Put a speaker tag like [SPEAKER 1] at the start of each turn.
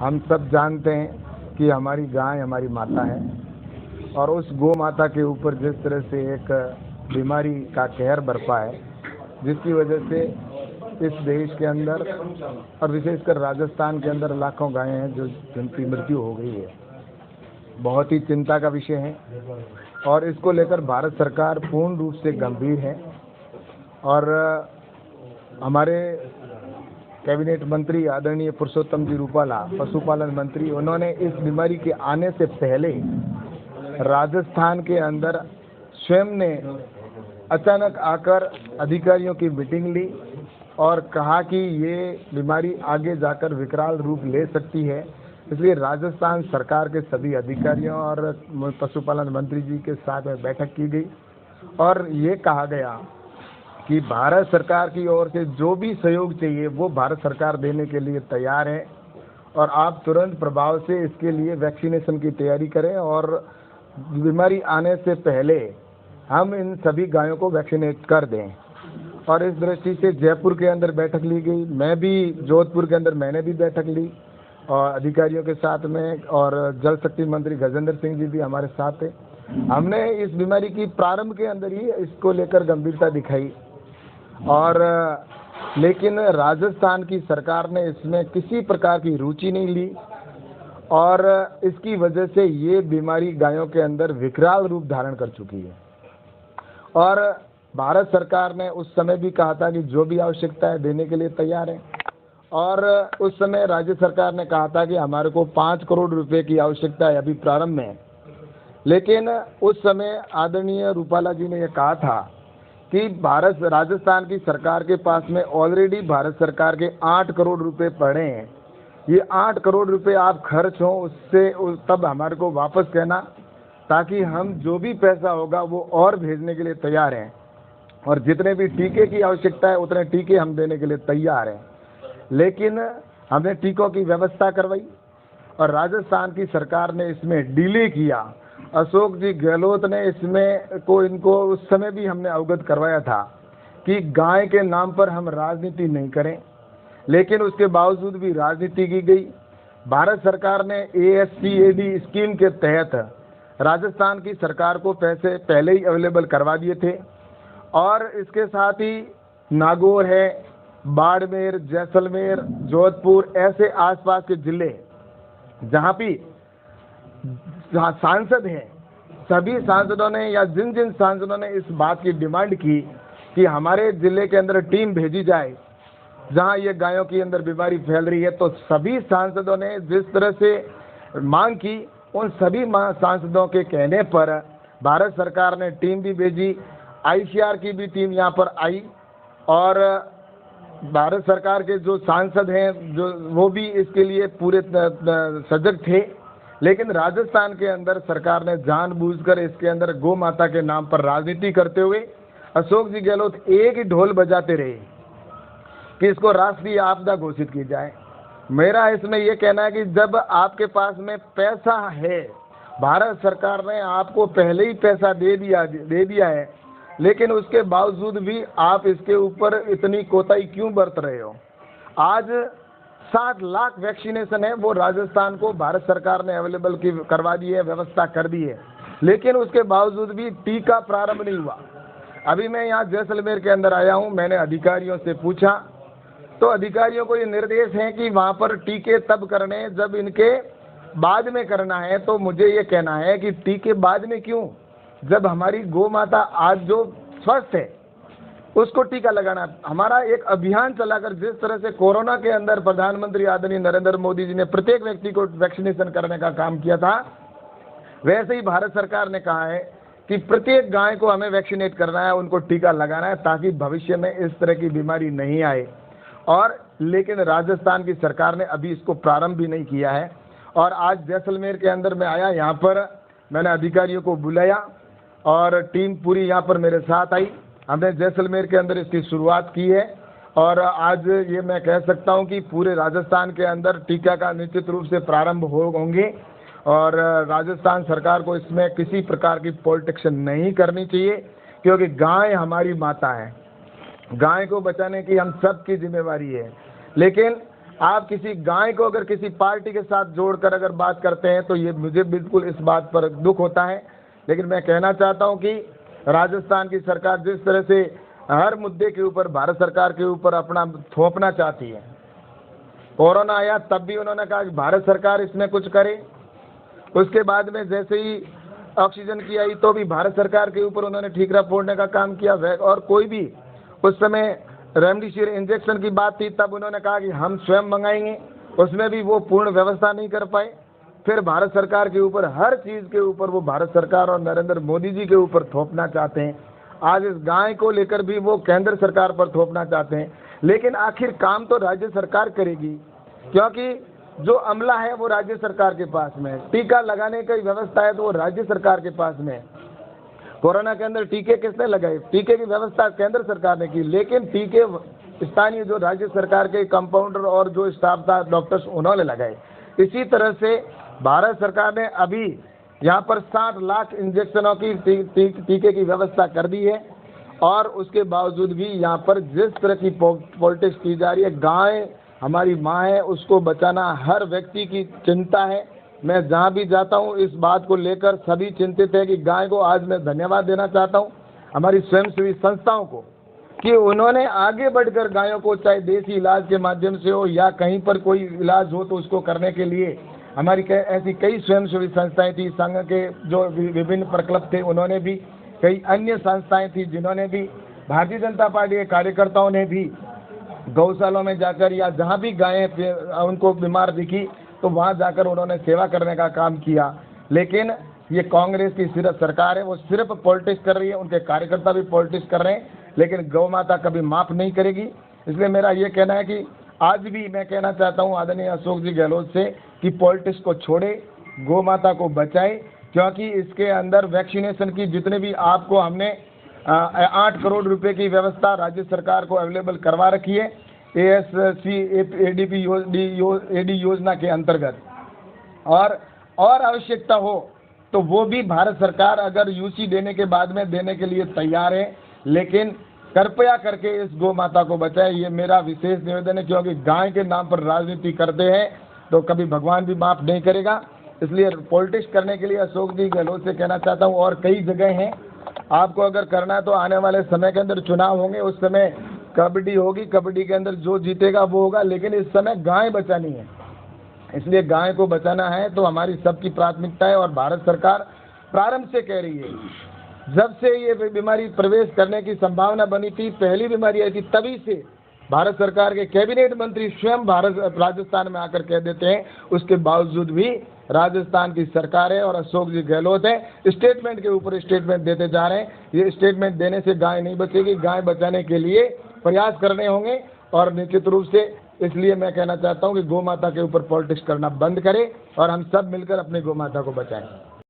[SPEAKER 1] हम सब जानते हैं कि हमारी गाय हमारी माता है और उस गौ माता के ऊपर जिस तरह से एक बीमारी का कहर बरपा है, जिसकी वजह से इस देश के अंदर और विशेषकर राजस्थान के अंदर लाखों गायें हैं जिनकी मृत्यु हो गई है। बहुत ही चिंता का विषय है और इसको लेकर भारत सरकार पूर्ण रूप से गंभीर है। और हमारे कैबिनेट मंत्री आदरणीय पुरुषोत्तम जी रूपाला, पशुपालन मंत्री, उन्होंने इस बीमारी के आने से पहले राजस्थान के अंदर स्वयं ने अचानक आकर अधिकारियों की मीटिंग ली और कहा कि ये बीमारी आगे जाकर विकराल रूप ले सकती है। इसलिए राजस्थान सरकार के सभी अधिकारियों और पशुपालन मंत्री जी के साथ में बैठक की गई और ये कहा गया कि भारत सरकार की ओर से जो भी सहयोग चाहिए वो भारत सरकार देने के लिए तैयार है और आप तुरंत प्रभाव से इसके लिए वैक्सीनेशन की तैयारी करें और बीमारी आने से पहले हम इन सभी गायों को वैक्सीनेट कर दें। और इस दृष्टि से जयपुर के अंदर बैठक ली गई। मैं भी जोधपुर के अंदर मैंने भी बैठक ली और अधिकारियों के साथ में, और जल शक्ति मंत्री गजेंद्र सिंह जी भी हमारे साथ थे। हमने इस बीमारी की प्रारंभ के अंदर ही इसको लेकर गंभीरता दिखाई और लेकिन राजस्थान की सरकार ने इसमें किसी प्रकार की रुचि नहीं ली और इसकी वजह से ये बीमारी गायों के अंदर विकराल रूप धारण कर चुकी है। और भारत सरकार ने उस समय भी कहा था कि जो भी आवश्यकता है देने के लिए तैयार है और उस समय राज्य सरकार ने कहा था कि हमारे को 5 करोड़ रुपए की आवश्यकता है अभी प्रारंभ में। लेकिन उस समय आदरणीय रूपाला जी ने यह कहा था कि राजस्थान की सरकार के पास में ऑलरेडी भारत सरकार के 8 करोड़ रुपए पड़े हैं। ये 8 करोड़ रुपए आप खर्च हो उससे तब हमारे को वापस कहना, ताकि हम जो भी पैसा होगा वो और भेजने के लिए तैयार हैं और जितने भी टीके की आवश्यकता है उतने टीके हम देने के लिए तैयार हैं। लेकिन हमने टीकों की व्यवस्था करवाई और राजस्थान की सरकार ने इसमें डिले किया। अशोक जी गहलोत ने इनको उस समय भी हमने अवगत करवाया था कि गाय के नाम पर हम राजनीति नहीं करें, लेकिन उसके बावजूद भी राजनीति की गई। भारत सरकार ने ASCAD स्कीम के तहत राजस्थान की सरकार को पैसे पहले ही अवेलेबल करवा दिए थे और इसके साथ ही नागौर है, बाड़मेर, जैसलमेर, जोधपुर, ऐसे आसपास के जिले जहाँ भी सांसद हैं, सभी सांसदों ने या जिन जिन सांसदों ने इस बात की डिमांड की कि हमारे जिले के अंदर टीम भेजी जाए जहां ये गायों के अंदर बीमारी फैल रही है, तो सभी सांसदों ने जिस तरह से मांग की, उन सभी सांसदों के कहने पर भारत सरकार ने टीम भी भेजी। ICR की भी टीम यहाँ पर आई और भारत सरकार के जो सांसद हैं वो भी इसके लिए पूरे सजग थे। लेकिन राजस्थान के अंदर सरकार ने जानबूझकर इसके अंदर गौ माता के नाम पर राजनीति करते हुए अशोक जी गहलोत एक ही ढोल बजाते रहे कि इसको राष्ट्रीय आपदा घोषित की जाए। मेरा इसमें यह कहना है कि जब आपके पास में पैसा है, भारत सरकार ने आपको पहले ही पैसा दे दिया है, लेकिन उसके बावजूद भी आप इसके ऊपर इतनी कोताही क्यों बरत रहे हो। आज 7 लाख वैक्सीनेशन है वो राजस्थान को भारत सरकार ने अवेलेबल करवा दी है, व्यवस्था कर दी है, लेकिन उसके बावजूद भी टीका प्रारंभ नहीं हुआ। अभी मैं यहाँ जैसलमेर के अंदर आया हूँ, मैंने अधिकारियों से पूछा तो अधिकारियों को ये निर्देश है कि वहाँ पर टीके तब करने जब इनके बाद में करना है। तो मुझे ये कहना है कि टीके बाद में क्यों, जब हमारी गौ माता आज जो स्वस्थ है उसको टीका लगाना। हमारा एक अभियान चलाकर जिस तरह से कोरोना के अंदर प्रधानमंत्री आदरणीय नरेंद्र मोदी जी ने प्रत्येक व्यक्ति को वैक्सीनेशन करने का काम किया था, वैसे ही भारत सरकार ने कहा है कि प्रत्येक गाय को हमें वैक्सीनेट करना है, उनको टीका लगाना है, ताकि भविष्य में इस तरह की बीमारी नहीं आए। और लेकिन राजस्थान की सरकार ने अभी इसको प्रारंभ भी नहीं किया है। और आज जैसलमेर के अंदर मैं आया, यहाँ पर मैंने अधिकारियों को बुलाया और टीम पूरी यहाँ पर मेरे साथ आई। हमने जैसलमेर के अंदर इसकी शुरुआत की है और आज ये मैं कह सकता हूँ कि पूरे राजस्थान के अंदर टीका का निश्चित रूप से प्रारंभ होंगे और राजस्थान सरकार को इसमें किसी प्रकार की पॉलिटिक्स नहीं करनी चाहिए, क्योंकि गाय हमारी माता है। गाय को बचाने की हम सब की जिम्मेवारी है। लेकिन आप किसी गाय को अगर किसी पार्टी के साथ जोड़कर अगर बात करते हैं तो ये मुझे बिल्कुल इस बात पर दुख होता है। लेकिन मैं कहना चाहता हूं कि राजस्थान की सरकार जिस तरह से हर मुद्दे के ऊपर भारत सरकार के ऊपर अपना थोपना चाहती है, कोरोना आया तब भी उन्होंने कहा कि भारत सरकार इसमें कुछ करे, उसके बाद में जैसे ही ऑक्सीजन की आई तो भी भारत सरकार के ऊपर उन्होंने ठीकरा फोड़ने का काम किया। और कोई भी उस समय रेमडेसिविर इंजेक्शन की बात थी तब उन्होंने कहा कि हम स्वयं मंगाएंगे, उसमें भी वो पूर्ण व्यवस्था नहीं कर पाए। फिर भारत सरकार के ऊपर हर चीज़ के ऊपर वो भारत सरकार और नरेंद्र मोदी जी के ऊपर थोपना चाहते हैं। आज इस गाय को लेकर भी वो केंद्र सरकार पर थोपना चाहते हैं। लेकिन आखिर काम तो राज्य सरकार करेगी, क्योंकि जो अमला है वो राज्य सरकार के पास में है, टीका लगाने की व्यवस्था है तो वो राज्य सरकार के पास में है। कोरोना के अंदर टीके किसने लगाए? टीके की व्यवस्था केंद्र सरकार ने की, लेकिन टीके स्थानीय जो राज्य सरकार के कंपाउंडर और जो स्टाफ था डॉक्टर्स उन्होंने लगाए। इसी तरह से भारत सरकार ने अभी यहाँ पर 60 लाख इंजेक्शनों की टीके की व्यवस्था कर दी है, और उसके बावजूद भी यहाँ पर जिस तरह की पॉलिटिक्स की जा रही है, गाय हमारी माँ है, उसको बचाना हर व्यक्ति की चिंता है। मैं जहाँ भी जाता हूँ इस बात को लेकर सभी चिंतित है कि गाय को आज मैं धन्यवाद देना चाहता हूँ हमारी स्वयंसेवी संस्थाओं को कि उन्होंने आगे बढ़कर गायों को चाहे देसी इलाज के माध्यम से हो या कहीं पर कोई इलाज हो तो उसको करने के लिए हमारी ऐसी कई स्वयंसेवी संस्थाएं थी, संघ के जो विभिन्न प्रकल्प थे उन्होंने भी, कई अन्य संस्थाएं थी जिन्होंने भी, भारतीय जनता पार्टी के कार्यकर्ताओं ने भी गौशालों में जाकर या जहाँ भी गायें उनको बीमार दिखी तो वहाँ जाकर उन्होंने सेवा करने का काम किया। लेकिन ये कांग्रेस की सिर्फ सरकार है, वो सिर्फ पॉलिटिक्स कर रही है, उनके कार्यकर्ता भी पॉलिटिक्स कर रहे हैं, लेकिन गौ माता कभी माफ़ नहीं करेगी। इसलिए मेरा ये कहना है कि आज भी मैं कहना चाहता हूँ आदरणीय अशोक जी गहलोत से कि पॉलिटिक्स को छोड़े, गौ माता को बचाए, क्योंकि इसके अंदर वैक्सीनेशन की जितने भी आपको हमने 8 करोड़ रुपए की व्यवस्था राज्य सरकार को अवेलेबल करवा रखी है ASC AD योजना के अंतर्गत, और आवश्यकता हो तो वो भी भारत सरकार अगर यूसी देने के बाद में देने के लिए तैयार है। लेकिन कृपया करके इस गौ माता को बचाए, ये मेरा विशेष निवेदन है, क्योंकि गाय के नाम पर राजनीति करते हैं तो कभी भगवान भी माफ़ नहीं करेगा। इसलिए पॉलिटिक्स करने के लिए अशोक जी गहलोत से कहना चाहता हूँ, और कई जगह हैं, आपको अगर करना है तो आने वाले समय के अंदर चुनाव होंगे, उस समय कबड्डी होगी, कबड्डी के अंदर जो जीतेगा वो होगा, लेकिन इस समय गाय बचानी है। इसलिए गाय को बचाना है तो हमारी सबकी प्राथमिकता है। और भारत सरकार प्रारंभ से कह रही है, जब से ये बीमारी प्रवेश करने की संभावना बनी थी, पहली बीमारी आई थी, तभी से भारत सरकार के कैबिनेट मंत्री स्वयं राजस्थान में आकर कह देते हैं, उसके बावजूद भी राजस्थान की सरकार है और अशोक जी गहलोत है स्टेटमेंट के ऊपर स्टेटमेंट देते जा रहे हैं। ये स्टेटमेंट देने से गाय नहीं बचेगी, गाय बचाने के लिए प्रयास करने होंगे। और निश्चित रूप से इसलिए मैं कहना चाहता हूं कि गौ माता के ऊपर पॉलिटिक्स करना बंद करें और हम सब मिलकर अपनी गौ माता को बचाएं।